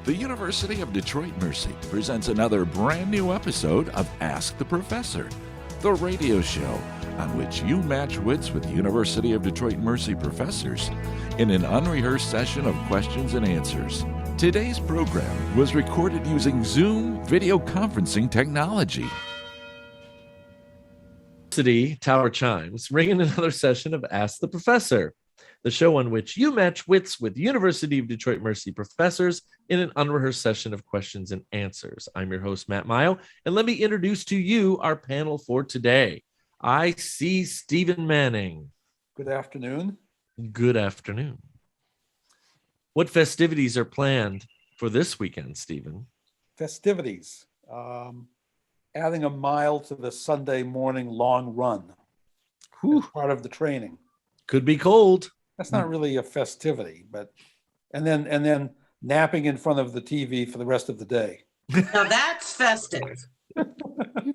The University of Detroit Mercy presents another brand new episode of Ask the Professor, the radio show on which you match wits with University of Detroit Mercy professors in an unrehearsed session of questions and answers. Today's program was recorded using Zoom video conferencing technology. University Tower Chimes, ringing another session of Ask the Professor, the show on which you match wits with University of Detroit Mercy professors in an unrehearsed session of questions and answers. I'm your host, Matt Mayo, and let me introduce to you our panel for today. I see Stephen Manning. Good afternoon. Good afternoon. What festivities are planned for this weekend, Stephen? Festivities. Adding a mile to the Sunday morning long run. As part of the training. Could be cold. That's not really a festivity, but and then napping in front of the TV for the rest of the day. Now that's festive.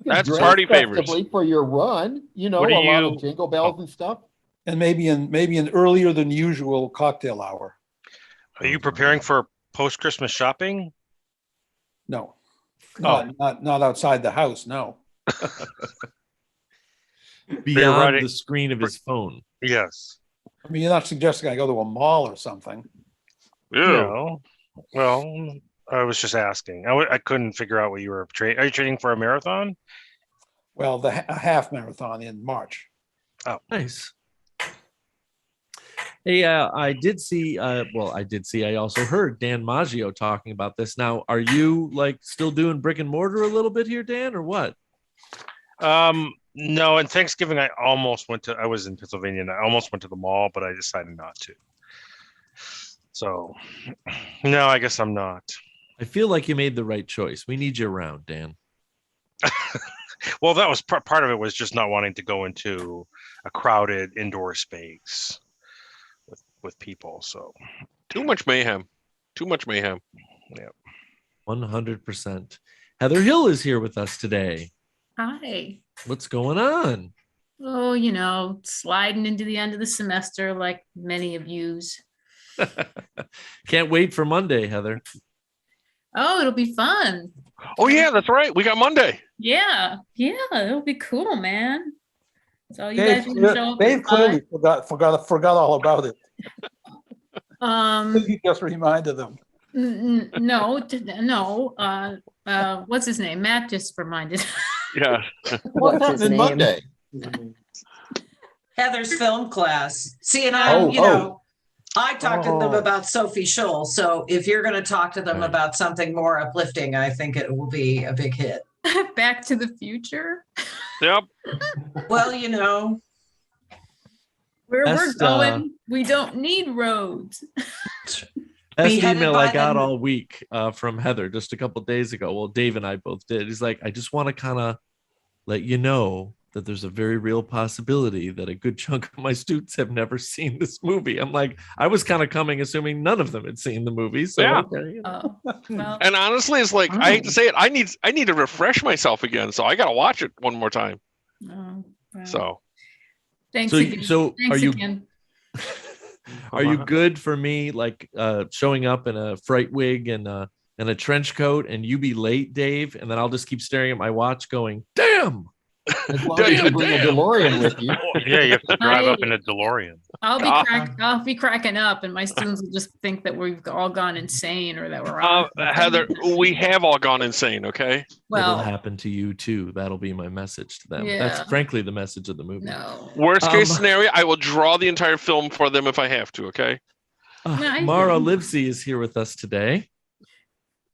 That's party favors for your run. You know, a lot of jingle bells and stuff. And maybe an earlier than usual cocktail hour. Are you preparing for post-Christmas shopping? No. Not outside the house, no. Beyond the screen of his phone. Yes. I mean, you're not suggesting I go to a mall or something. No. Well, I was just asking. I couldn't figure out what you were training. Are you training for a marathon? Well, a half marathon in March. Oh, nice. Hey, I also heard Dan Maggio talking about this. Now, are you still doing brick and mortar a little bit here, Dan, or what? No, and Thanksgiving I was in Pennsylvania and I almost went to the mall, but I decided not to. So, no, I guess I'm not. I feel like you made the right choice. We need you around, Dan. Well, that was part of it was just not wanting to go into a crowded indoor space with people. So too much mayhem. Yeah. 100%. Heather Hill is here with us today. Hi. What's going on? Oh, sliding into the end of the semester like many of yous. Can't wait for Monday, Heather. Oh, it'll be fun. Oh yeah, that's right. We got Monday. Yeah, it'll be cool, man. So you guys can show up. Dave clearly forgot all about it. He just reminded them. No. What's his name? Matt just reminded. Yeah. What happened Monday? Heather's film class. See, and I talked to them about Sophie Scholl. So if you're going to talk to them about something more uplifting, I think it will be a big hit. Back to the Future. Yep. Well, where we're going, we don't need roads. That's the email I got all week from Heather just a couple days ago. Well, Dave and I both did. He's like, I just want to kind of let you know that there's a very real possibility that a good chunk of my students have never seen this movie. I'm like, I was kind of coming assuming none of them had seen the movie. So yeah. Okay. Well, And honestly, it's like I hate to say it, I need to refresh myself again, so I got to watch it one more time. well. So Thanks So- again. so Thanks are you- again. Are you good for me showing up in a fright wig and a trench coat and you be late, Dave? And then I'll just keep staring at my watch going, damn. As long as you bring a DeLorean with you. Yeah, you have to drive up in a DeLorean. I'll be cracking up, and my students will just think that we've all gone insane or that we're all. Heather, we have all gone insane, okay? It'll happen to you too. That'll be my message to them. Yeah. That's frankly the message of the movie. No. Worst case scenario, I will draw the entire film for them if I have to, okay? Mara Livesey is here with us today.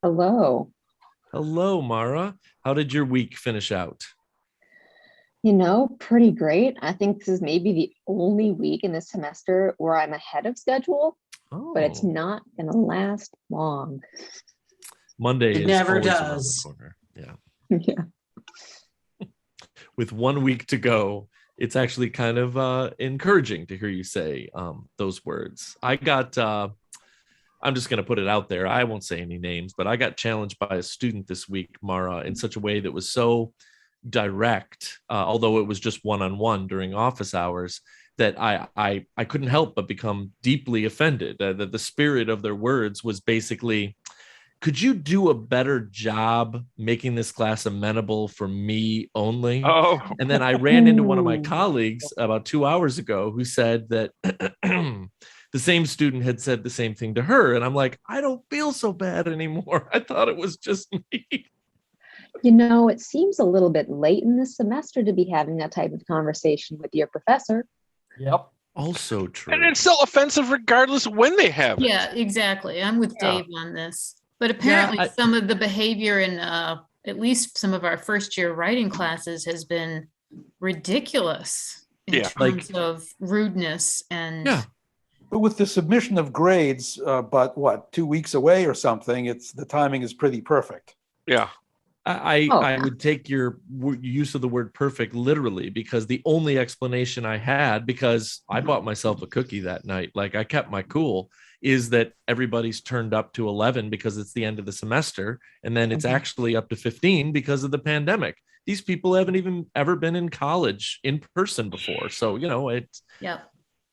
Hello. Hello, Mara. How did your week finish out? Pretty great. I think this is maybe the only week in this semester where I'm ahead of schedule, but it's not going to last long. Monday It is never always around the does. corner. Yeah. Yeah. With 1 week to go, it's actually kind of encouraging to hear you say those words. I'm just going to put it out there. I won't say any names, but I got challenged by a student this week, Mara, in such a way that was so direct, although it was just one-on-one during office hours, that I couldn't help but become deeply offended. That the spirit of their words was basically, could you do a better job making this class amenable for me only? Oh, And then I ran into one of my Ooh. colleagues about 2 hours ago who said that the same student had said the same thing to her. And I'm like, I don't feel so bad anymore. I thought it was just me. It seems a little bit late in the semester to be having that type of conversation with your professor. Yep. Also true. and it's still offensive regardless when they have it. Yeah, exactly. I'm with Yeah. Dave on this. But apparently I- some of the behavior in at least some of our first year writing classes has been ridiculous in Yeah. terms of rudeness and Yeah. But with the submission of grades, but what, 2 weeks away or something, the timing is pretty perfect. Yeah. I Oh. would take your use of the word perfect literally, because the only explanation I had, because I bought myself a cookie that night, like I kept my cool, is that everybody's turned up to 11 because it's the end of the semester. And then it's actually up to 15 because of the pandemic. These people haven't even ever been in college in person before. So, Yep.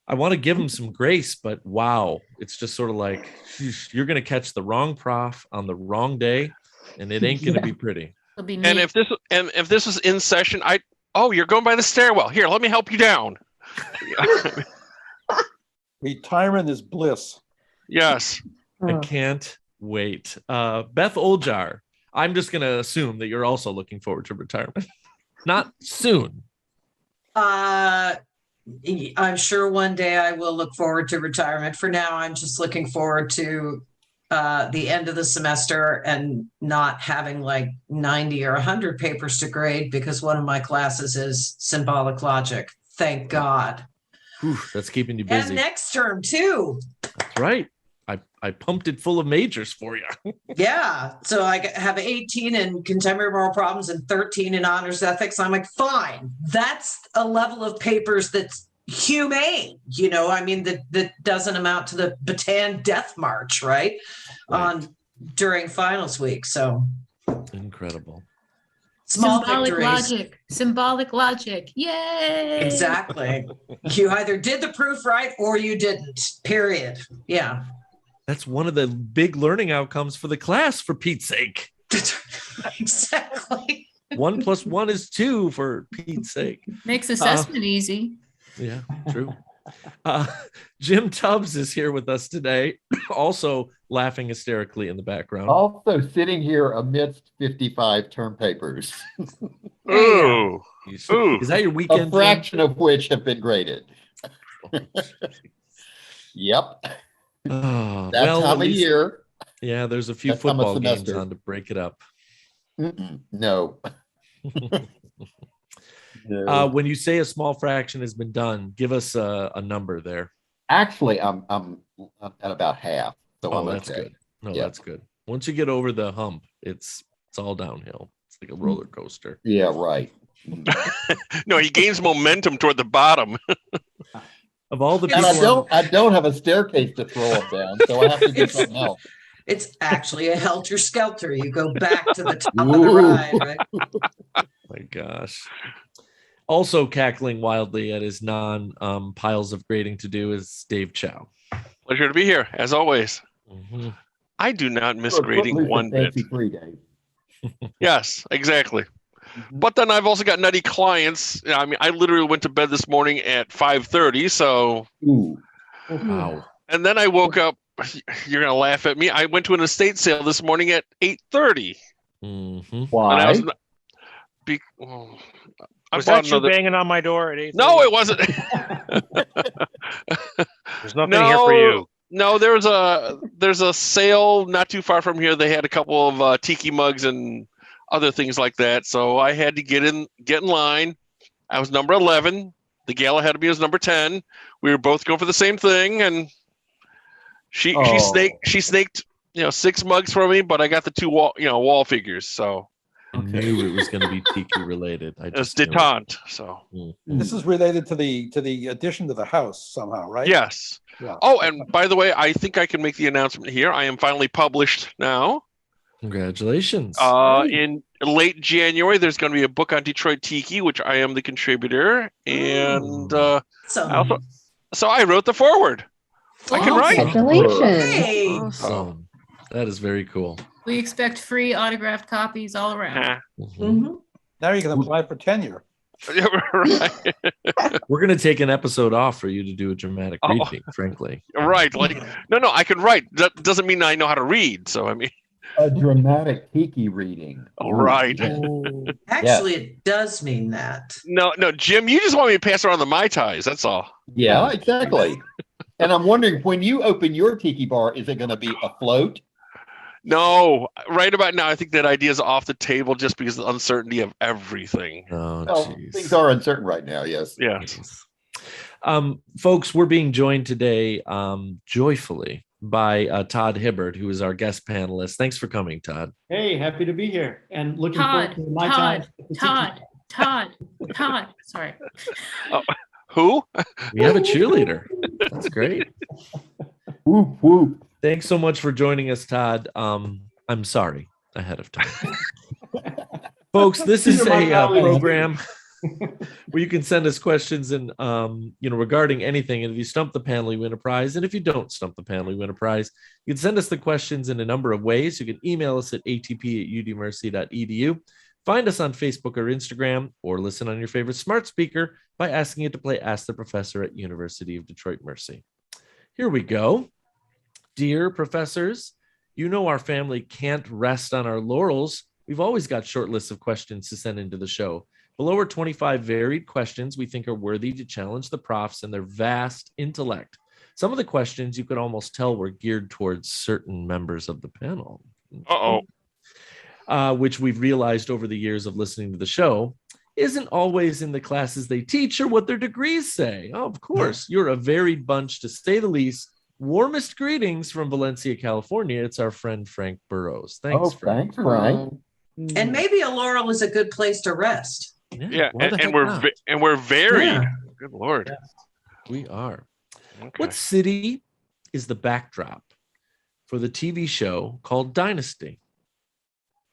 I want to give them some grace, but wow, it's just sort of like, you're going to catch the wrong prof on the wrong day. And it ain't going to be pretty. It'll be And neat. if this was in session, you're going by the stairwell. Here, let me help you down. Retirement is bliss. Yes. I Oh. can't wait. Beth Oljar, I'm just going to assume that you're also looking forward to retirement. Not soon. I'm sure one day I will look forward to retirement. For now, I'm just looking forward to the end of the semester and not having like 90 or 100 papers to grade because one of my classes is symbolic logic. Thank God. Whew, that's keeping you And busy. next term too. That's right. I pumped it full of majors for you. Yeah. So I have 18 in contemporary moral problems and 13 in honors ethics. I'm like, fine. That's a level of papers that's humane. That doesn't amount to the Bataan Death March, right? During finals week. So Incredible. small Symbolic victories. logic. Symbolic logic. Yay. Exactly. You either did the proof right or you didn't. Period. Yeah. That's one of the big learning outcomes for the class, for Pete's sake. Exactly. 1 + 1 is 2, for Pete's sake. Makes assessment easy. Yeah, true. Jim Tubbs is here with us today, also laughing hysterically in the background. Also sitting here amidst 55 term papers, Ooh. Ooh. Is that your a weekend? Jim? fraction of which have been graded. Yep, Oh, that well, at time of least- year. Yeah, there's a few That time of football games semester. on to break it up. No. No. When you say a small fraction has been done, give us a number there. Actually, I'm at about half, so Oh, I'm that's okay. good. No, Yeah. that's good. Once you get over the hump, it's all downhill. It's like a roller coaster. Yeah, right. No, he gains momentum toward the bottom. Of all the And people, I don't have a staircase to throw them down, so I have to do something else. It's actually a helter skelter. You go back to the top of the Ooh. ride, right? my gosh. Also cackling wildly at his piles of grading to do is Dave Chow. Pleasure to be here, as always. Mhm. I do not miss Look, grading Footloose one and bit. Fancy Free Day. Yes, exactly. Mhm. But then I've also got nutty clients. I mean, I literally went to bed this morning at 5:30. So, Ooh. Wow. and then I woke up. You're gonna laugh at me. I went to an estate sale this morning at 8:30. Mhm. And I Why? was. I Was bought that you another- banging on my door at 8? No, it wasn't. There's nothing here for you. No, there's a sale not too far from here. They had a couple of tiki mugs and other things like that. So I had to get in line. I was number 11. The gal ahead of me was number 10. We were both going for the same thing, and she Oh. snaked 6 mugs from me, but I got the 2 wall figures. So I knew it was going to be tiki related. I it was just knew it. detente. So Mhm. This is related to the addition to the house somehow, right? yes. Yeah. Oh, and by the way, I think I can make the announcement here. I am finally published now. Congratulations. In late January, there's going to be a book on Detroit Tiki, which I am the contributor, and So, so I wrote the foreword. I can write. Congratulations. hey, Awesome. That is very cool. We expect free autographed copies all around. Mhm. Now you can apply for tenure. Right. We're going to take an episode off for you to do a dramatic reading, frankly. Right. Like, no, I can write. That doesn't mean I know how to read. So, I mean, A dramatic tiki reading. all right. Actually, it does mean that. No, Jim, you just want me to pass around the Mai Tais. That's all. Yeah, exactly. And I'm wondering, when you open your tiki bar, is it going to be afloat? No, right about now, I think that idea is off the table just because of the uncertainty of everything. Oh, Well, jeez. things are uncertain right now, yes. Yeah. Folks, we're being joined today joyfully by Todd Hibbert, who is our guest panelist. Thanks for coming, Todd. Hey, happy to be here and looking forward to my time. Todd. Sorry. Who? We have a cheerleader. That's great. Whoop, whoop. Thanks so much for joining us, Todd. I'm sorry ahead of time. Folks, this is These are my a colleagues. program where you can send us questions and regarding anything. And if you stump the panel, you win a prize. And if you don't stump the panel, you win a prize. You can send us the questions in a number of ways. You can email us at atp@udmercy.edu. Find us on Facebook or Instagram, or listen on your favorite smart speaker by asking it to play Ask the Professor at University of Detroit Mercy. Here we go. Dear professors, you know our family can't rest on our laurels. We've always got short lists of questions to send into the show. Below are 25 varied questions we think are worthy to challenge the profs and their vast intellect. Some of the questions you could almost tell were geared towards certain members of the panel. Which we've realized over the years of listening to the show isn't always in the classes they teach or what their degrees say. Oh, of course, you're a varied bunch, to say the least. Warmest greetings from Valencia, California. It's our friend Frank Burrows. Thanks, Frank. Thanks, Frank. And maybe a laurel is a good place to rest. Yeah, why the and heck we're not? and we're varied. Yeah. Good Lord. We are. Okay. What city is the backdrop for the TV show called Dynasty?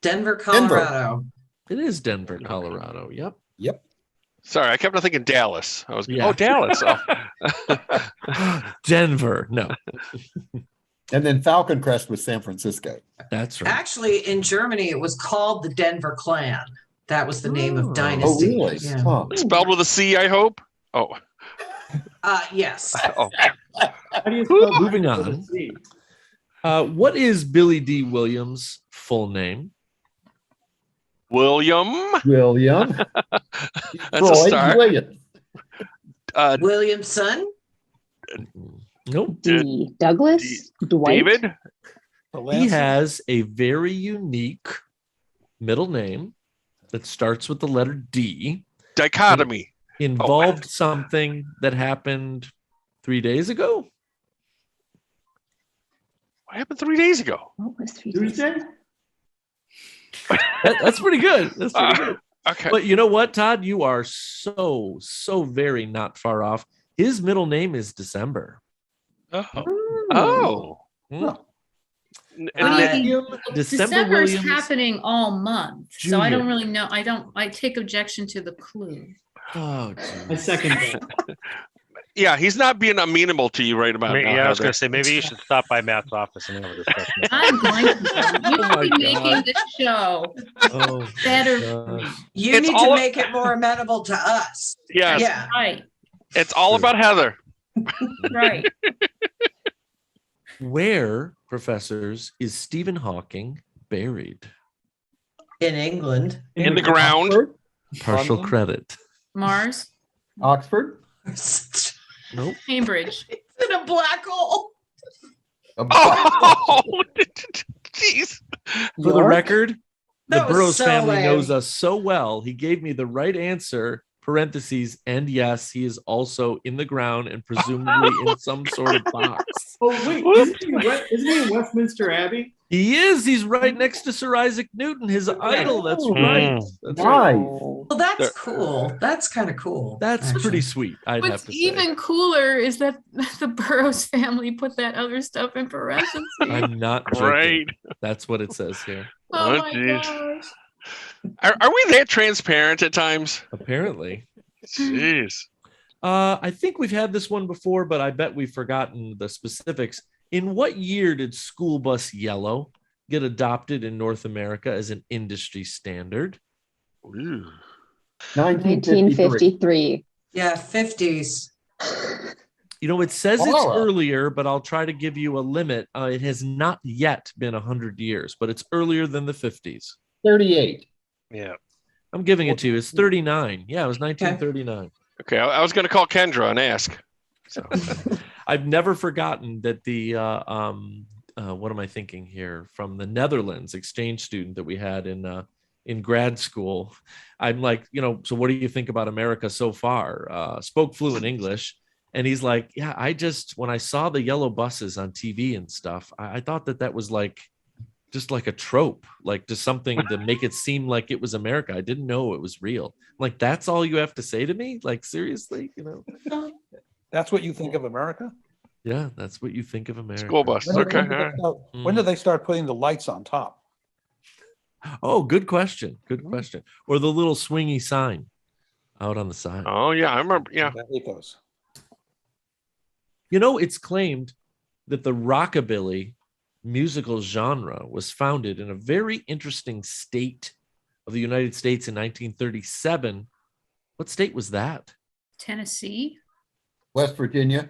Denver, Colorado. It is Denver, Colorado. Yep. Sorry, I kept on thinking Dallas. I was Yeah. Dallas. Oh. Denver. No, And then Falcon Crest was San Francisco. that's right. Actually, in Germany, it was called the Denver Clan. That was the name Oh. of Dynasty. Oh, really? Yeah. Huh. Spelled with a C, I hope. Oh. Yes. Oh. How do you spell Moving that with a on. C? What is Billy D. Williams' full name? William. William. That's a Floyd start. Williams. Williamson. Nope. D. Douglas. Dwight. David. He has a very unique middle name that starts with the letter D. Dichotomy. Involved something that happened 3 days ago. What happened 3 days ago? What was 3 days? Tuesday? That's pretty good. That's pretty good. Okay. But you know what, Todd? You are so very not far off. His middle name is December. Oh. Hmm. And Uh, then- William December December's Williams. happening all month, so I don't Junior. really know. I take objection to the clue. Oh, I geez. second that. yeah, he's not being amenable to you right about now. Yeah, I was Heather. going to say maybe you should stop by Matt's office and have a discussion. I'm going to. You Oh my should be God. making this show Oh, better. gosh. You It's need all- to make it more amenable to us. Yes, Yeah. Right, it's all about Heather. right. Where, professors, is Stephen Hawking buried? In England. In the ground. Oxford? Partial London? credit. Mars, Oxford? It's Nope. Cambridge. in a black hole. Oh, jeez. For the York? record, the That was Burroughs so family lame. knows us so well. He gave me the right answer, parentheses, and yes, he is also in the ground and presumably in some sort of box. Oh, wait. Isn't he in Westminster Abbey? He is. He's right next to Sir Isaac Newton, his idol. That's right. That's right. Nice. Well, that's cool. That's kind of cool. That's actually. pretty sweet, I'd have What's to say. even cooler is that the Burroughs family put that other stuff in parentheses. I'm not joking. Right. That's what it says here. Oh Oh, my geez. gosh. Are we that transparent at times? Apparently. Jeez. I think we've had this one before, but I bet we've forgotten the specifics. In what year did School Bus Yellow get adopted in North America as an industry standard? Ooh. 1953. 1953. Yeah, 50s. You know, it says it's Wow. earlier, but I'll try to give you a limit. It has not yet been 100 years, but it's earlier than the 50s. 38. Yeah. I'm giving it to you. It's 39. Yeah, it was 1939. Okay, I was going to call Kendra and ask. So I've never forgotten that the what am I thinking here? From the Netherlands exchange student that we had in grad school. I'm like, you know, so what do you think about America so far? Spoke fluent English. And he's like, yeah, when I saw the yellow buses on TV and stuff, I thought that was like, just like a trope, like just something to make it seem like it was America. I didn't know it was real. Like, that's all you have to say to me? Like, seriously, you know? That's what you think of America? Yeah, that's what you think of America. school bus. Okay. all right. When do they start putting the lights on top? Oh, good question. Good question. Or the little swingy sign out on the side. Oh yeah, I remember. Yeah. It goes. You know, it's claimed that the rockabilly musical genre was founded in a very interesting state of the United States in 1937. What state was that? Tennessee. West Virginia.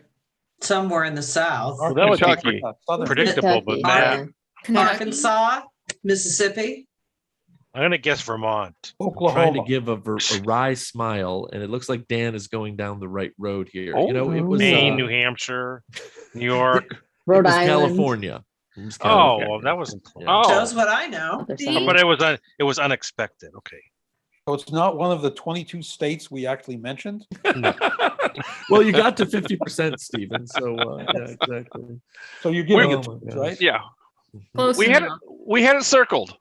Somewhere in the South. Well, that would Kentucky. be Southern- predictable, but Kentucky, Matt, Kentucky. Arkansas, Mississippi. I'm gonna guess Vermont. Trying to Oklahoma. give a wry smile, and it looks like Dan is going down the right road here. Oh, you know, it was Maine, New Hampshire, New York. Rhode it was Island. California. It was Oh, California. well, that wasn't close. Yeah. Shows what I know. Other See? side. But it was unexpected. Okay. So it's not one of the 22 states we actually mentioned? Well, you got to 50%, Stephen. So yeah, exactly. So you're giving Oh it to my us, gosh. right? Yeah. Close We had it. enough. We had it circled.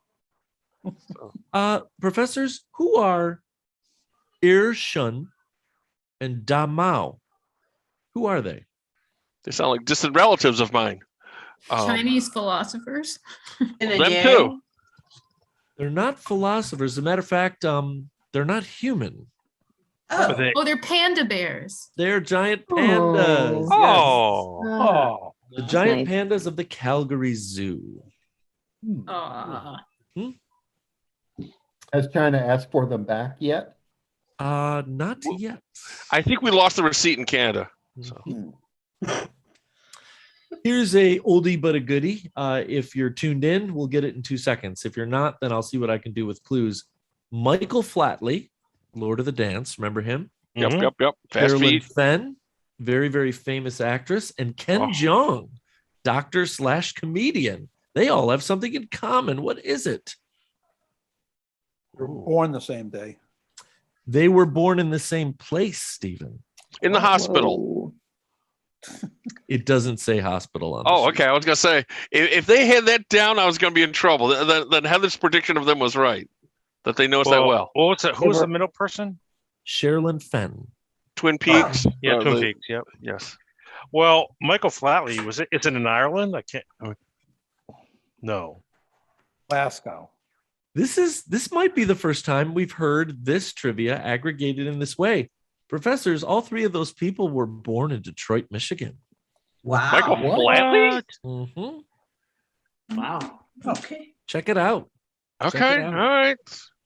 Professors, who are Ir Shun and Da Mao? Who are they? They sound like distant relatives of mine. Chinese philosophers. In a Them yang. too. They're not philosophers. As a matter of fact, they're not human. Oh, But they- Oh, they're panda bears. They're giant pandas. Yes. Oh, Oh, The That's giant nice. pandas of the Calgary Zoo. Aw. Has China asked for them back yet? Not yet. I think we lost the receipt in Canada. So Here's a oldie but a goodie. If you're tuned in, we'll get it in 2 seconds. If you're not, then I'll see what I can do with clues. Michael Flatley, Lord of the Dance, remember him? yep, Mhm. yep. Fast Carolyn feed. Fenn, very, very famous actress, and Ken Oh. Jeong, doctor/comedian. They all have something in common. What is it? you're born the same day. They were born in the same place, Stephen. In the hospital. Whoa. It doesn't say hospital on the Oh, sheet. okay. I was gonna say if they had that down, I was gonna be in trouble. Then Heather's prediction of them was right. That they know us that well. Well, what's it? Who was were- the middle person? Sherilyn Fenn. Twin Peaks. Yeah, Twin the- Peaks. Yep. Yes. Well, Michael Flatley is it in Ireland? I can't. No. Glasgow. This might be the first time we've heard this trivia aggregated in this way. Professors, all three of those people were born in Detroit, Michigan. wow. Michael Flatley. Mhm. Wow. Okay. Check it out. Check it Okay. out. All right.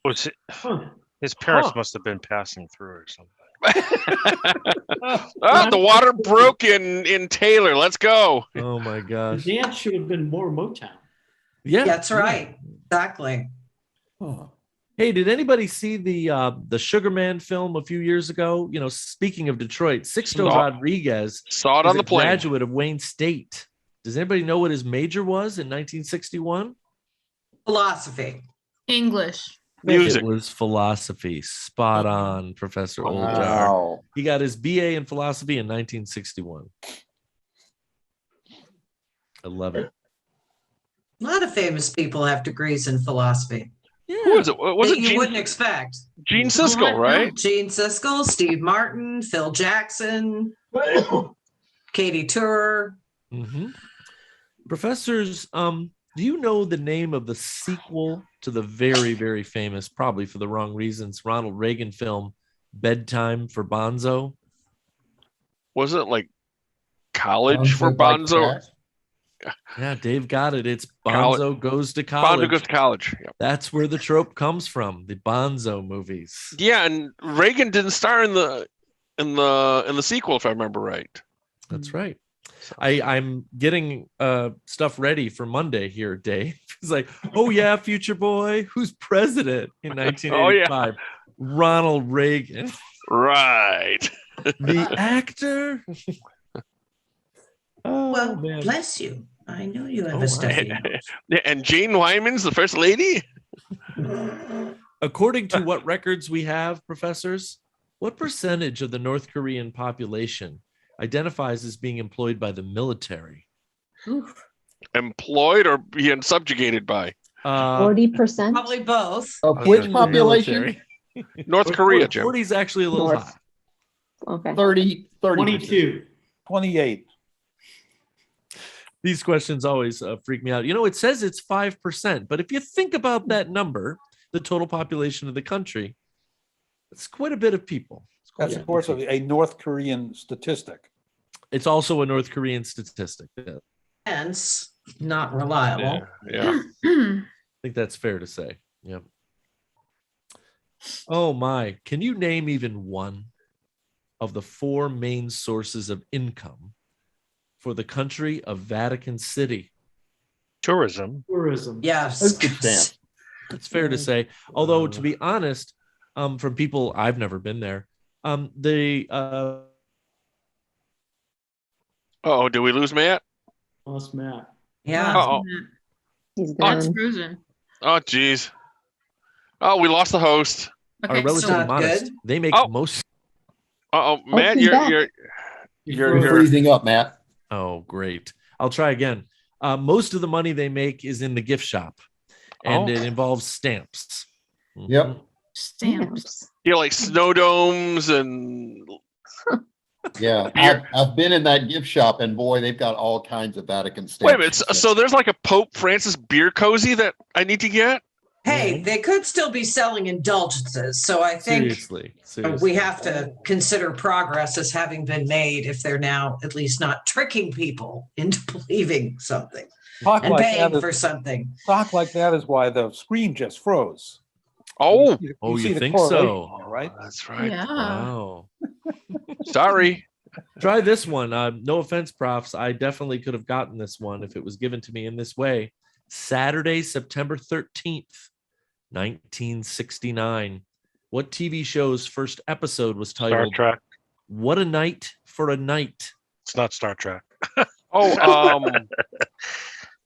Was it? Huh. His parents Huh. must have been passing through or something. The water broke in Taylor. Let's go. Oh my The gosh. dance should have been more Motown. Yeah, That's right. Exactly. Hey, did anybody see the Sugar Man film a few years ago? You know, speaking of Detroit, Sixto Saw- Rodriguez Saw it is on the a plane. graduate of Wayne State. Does anybody know what his major was in 1961? Philosophy. English. Music. It was philosophy. Spot on, Professor Oljar. Wow. He got his BA in philosophy in 1961. I love it. A lot of famous people have degrees in philosophy Who was it? Was that it you Gene, wouldn't expect. Gene Siskel, right? Gene Siskel, Steve Martin, Phil Jackson, Katie Tur. Mhm. Professors, do you know the name of the sequel to the very, very famous, probably for the wrong reasons, Ronald Reagan film Bedtime for Bonzo? Was it like college for Bonzo? Yeah, Dave got it. It's College. Bonzo Goes to Bonzo College. goes to college. Yep. That's where the trope comes from. The Bonzo movies. Yeah, and Reagan didn't star in the sequel, if I remember right. That's right. I'm getting stuff ready for Monday here, Dave. He's like, oh yeah, future boy, who's president in 1985? Ronald Reagan. Right. The actor. Well, man. bless you. I know you have Oh, a stuffy wow. nose. And Jane Wyman's the first lady? According to what records we have, professors, what percentage of the North Korean population identifies as being employed by the military? Oof. Employed or being subjugated by? 40%. Probably both. Of which the population? military. North Korea, Jim. 40 is actually a little North. high. Okay. 30. 22. 28. These questions always freak me out. You know, it says it's 5%, but if you think about that number, the total population of the country, it's quite a bit of people. That's, of course, a North Korean statistic. It's also a North Korean statistic. Yeah. Hence, not reliable. Yeah. I think that's fair to say. Yeah. Oh my, can you name even one of the 4 main sources of income for the country of Vatican City? Tourism. Tourism. Yes. Postage stamp. It's fair to say. Although, to be honest, from people, I've never been there. The Oh, did we lose Matt? Lost Matt. Yeah. Uh-oh. He's That's gone. frozen. Oh, geez. Oh, we lost the host. are Okay, relatively not modest. good. They make Oh. most. Uh-oh, Matt, he's back. you're You're You're- freezing up, Matt. Oh, great. I'll try again. Most of the money they make is in the gift shop, and Oh. it involves stamps. Yep. Mhm. Stamps. you're like snow domes and Yeah, I've been in that gift shop, and boy, they've got all kinds of Vatican stamps. wait a minute. So there's like a Pope Francis beer cozy that I need to get? Hey, they could still be selling indulgences. So I think Seriously. we have to consider progress as having been made if they're now at least not tricking people into believing something Talk and like paying that for is, something. talk like that is why the screen just froze. Oh, Oh, you see the think so? correlation, right? that's right. Yeah. Wow. Sorry. Try this one. No offense, profs. I definitely could have gotten this one if it was given to me in this way. Saturday, September 13th, 1969. What TV show's first episode was Star titled Trek. What a Night for a Night? It's not Star Trek. Oh,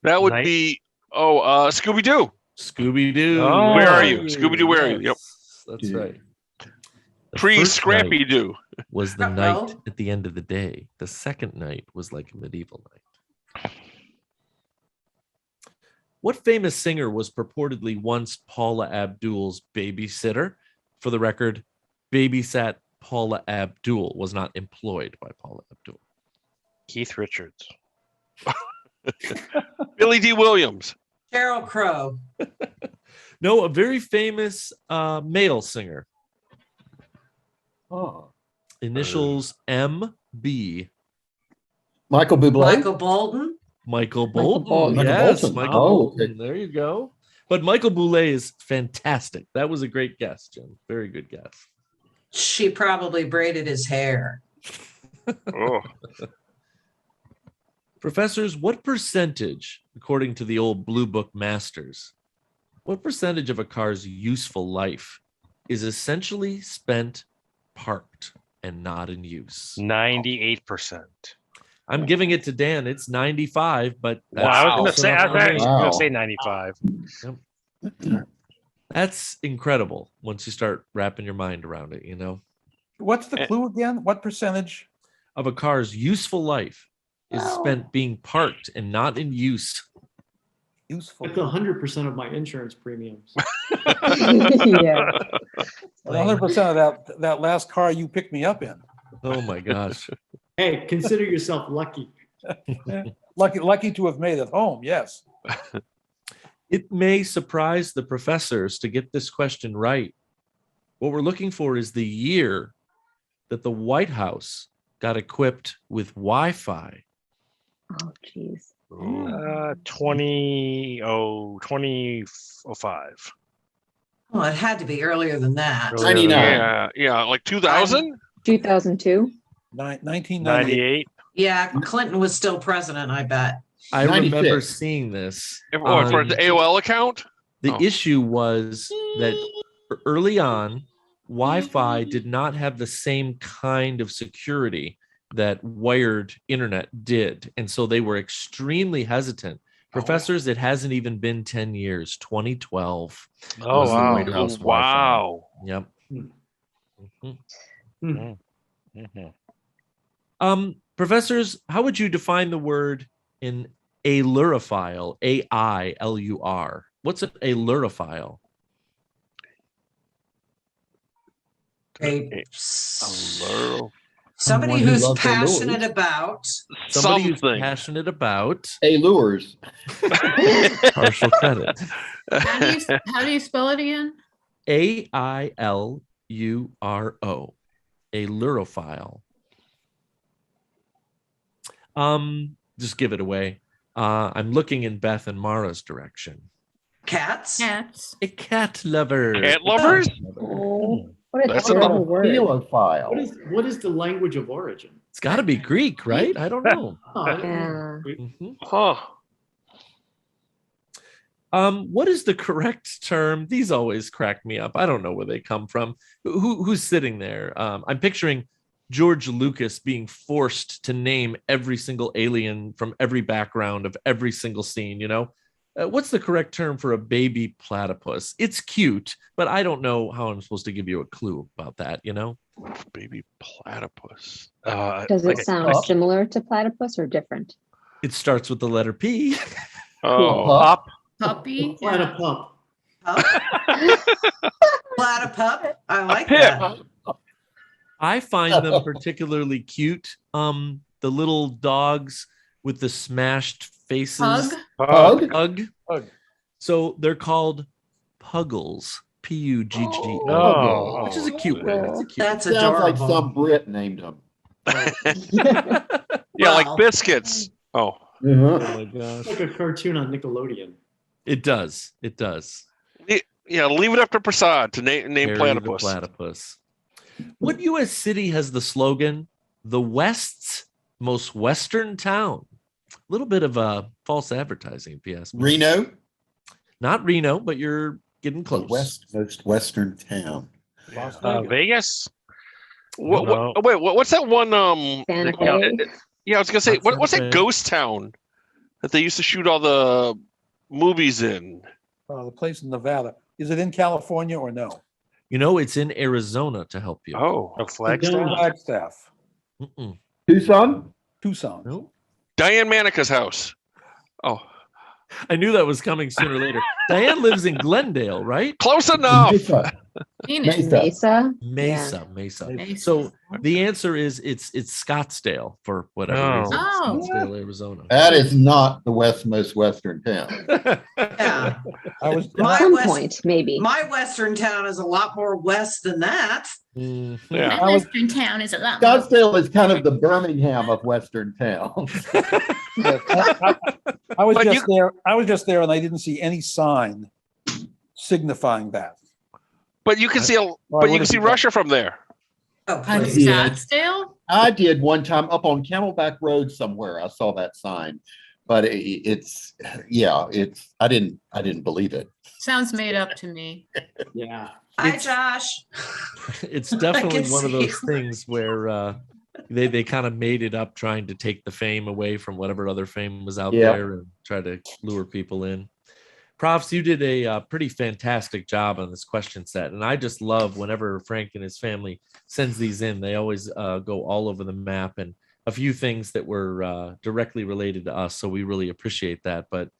that would Night. be Scooby Doo. Scooby-Doo. Oh. Where are you? Scooby-Doo, where are you? Yep. That's right. The Pre first Scrappy night Doo. was the Uh-oh. night at the end of the day. The second night was like a medieval night. What famous singer was purportedly once Paula Abdul's babysitter? For the record, babysat Paula Abdul, was not employed by Paula Abdul. Keith Richards. Billy D. Williams. Sheryl Crow. No, a very famous male singer. Oh. Initials MB. Michael Bublé. Michael Bolton. Michael Michael Bolton. Bolton. Michael Yes, Bolton. Michael Oh, Bolton. okay. There you go. But Michael Bublé is fantastic. That was a great guess, Jim. Very good guess. She probably braided his hair. Oh, Professors, what percentage, according to the old Blue Book masters, what percentage of a car's useful life is essentially spent parked and not in use? 98%. I'm giving it to Dan. It's 95, but Wow. I was close going to say, enough for me. Wow. 95. That's incredible once you start wrapping your mind around it, you know? What's the clue again? What percentage? Of a car's useful life is spent being parked and not in use. Useful. That's 100% of my insurance premiums. Yeah. 100% of that last car you picked me up in. Oh my gosh. Hey, consider yourself lucky. Lucky to have made it home. Yes. It may surprise the professors to get this question right. What we're looking for is the year that the White House got equipped with Wi-Fi. Oh, geez. 2005. Well, it had to be earlier than that. 99. Yeah, like 2000. 2002. 1998. 98. Yeah, Clinton was still president, I bet. I remember 96. seeing this. For the AOL account. The Oh. issue was that early on, Wi-Fi did not have the same kind of security that wired internet did. And so they were extremely hesitant. Professors, it hasn't even been 10 years, 2012. Oh, was the wow. White House Wi-Fi. Wow. Yep. Mhm. Professors, how would you define the word in ailurophile? AILUR. What's an ailurophile? Somebody Someone who who's loves their passionate lures. about. Somebody who's Something. passionate about Lures. partial credit. How do you spell it again? AILURO. Ailurophile. Just give it away. I'm looking in Beth and Mara's direction. Cats? Cats. A cat lover. Cat lovers? Oh, what a That's terrible word. Philophile. What is the language of origin? It's got to be Greek, right? I don't know. Yeah. Mhm. Huh. What is the correct term? These always crack me up. I don't know where they come from. Who's sitting there? I'm picturing George Lucas being forced to name every single alien from every background of every single scene, you know? What's the correct term for a baby platypus? It's cute, but I don't know how I'm supposed to give you a clue about that, you know? Baby platypus. Does it like sound similar to platypus or different? It starts with the letter P. Oh. Pop. Puppy. Platypump. Platypup. I like pip. that. I find them particularly cute. The little dogs with the smashed faces. Pug. Pug? Pug. So they're called puggles. Puggl. Oh. Which is a cute word. It's a cute That's Sounds adorable. like some Brit named him. Yeah, Well. like biscuits. Oh. Oh my gosh. Like a cartoon on Nickelodeon. It does. It does. Yeah, leave it up to Prasad to name Harry the platypus. platypus. What U.S. city has the slogan, the West's most western town? A little bit of false advertising, if you ask me. Reno? Not Reno, but you're getting The close. most western town. Las Vegas. Vegas. Wait, what's that one? Santa Yeah, Fe. yeah, I was gonna say, Not what's Santa that Fe. ghost town that they used to shoot all the movies in? The place in Nevada. Is it in California or no? You know, it's in Arizona to help you. Oh, Flagstaff. Flagstaff. Mm-mm. Tucson? Tucson. No. Diane Manica's house. Oh, I knew that was coming sooner or later. Diane lives in Glendale, right? close enough. Mesa. Phoenix. Mesa. Mesa. Mesa. Mesa. So the answer is it's Scottsdale for whatever Oh. reason. Oh. Scottsdale, Arizona. That is not the most western town. Yeah. I was At My some West- point, maybe. My western town is a lot more west than that. Mhm. Yeah. My western town is a lot. Scottsdale is kind of the Birmingham of western towns. I was But just you- there. I was just there, and I didn't see any sign signifying that. But you can see, but you can see Russia from there. Oh, On please. Yeah. Scottsdale? I did one time up on Camelback Road somewhere. I saw that sign, but it's I didn't believe it. Sounds made up to me. Yeah. Hi, It's- Josh. It's definitely can one of see those you. things where they kind of made it up trying to take the fame away from whatever other fame was out Yeah. there and try to lure people in. Profs, you did a pretty fantastic job on this question set. And I just love whenever Frank and his family sends these in, they always go all over the map and a few things that were directly related to us. So we really appreciate that. But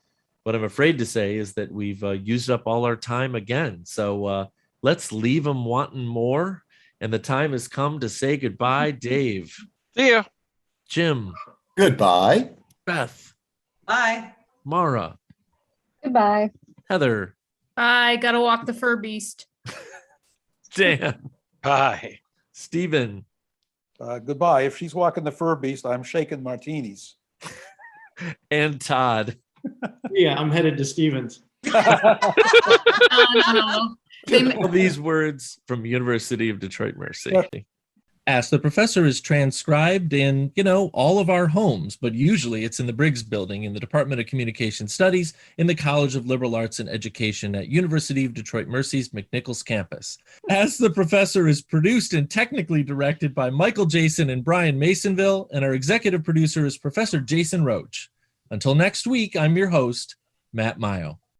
what I'm afraid to say is that we've used up all our time again. So let's leave them wanting more. And the time has come to say goodbye. Dave, See ya. Jim, Goodbye. Beth, Bye. Mara, Goodbye. Heather, I gotta walk the fur beast. Dan, Hi. Stephen, Goodbye. If she's walking the fur beast, I'm shaking martinis. And Todd. Yeah, I'm headed to Stevens. No. All these words from University of Detroit Mercy. Ask the Professor is transcribed in, all of our homes, but usually it's in the Briggs Building in the Department of Communication Studies in the College of Liberal Arts and Education at University of Detroit Mercy's McNichols campus. Ask the Professor is produced and technically directed by Michael Jason and Brian Masonville, and our executive producer is Professor Jason Roach. Until next week, I'm your host, Matt Mayo.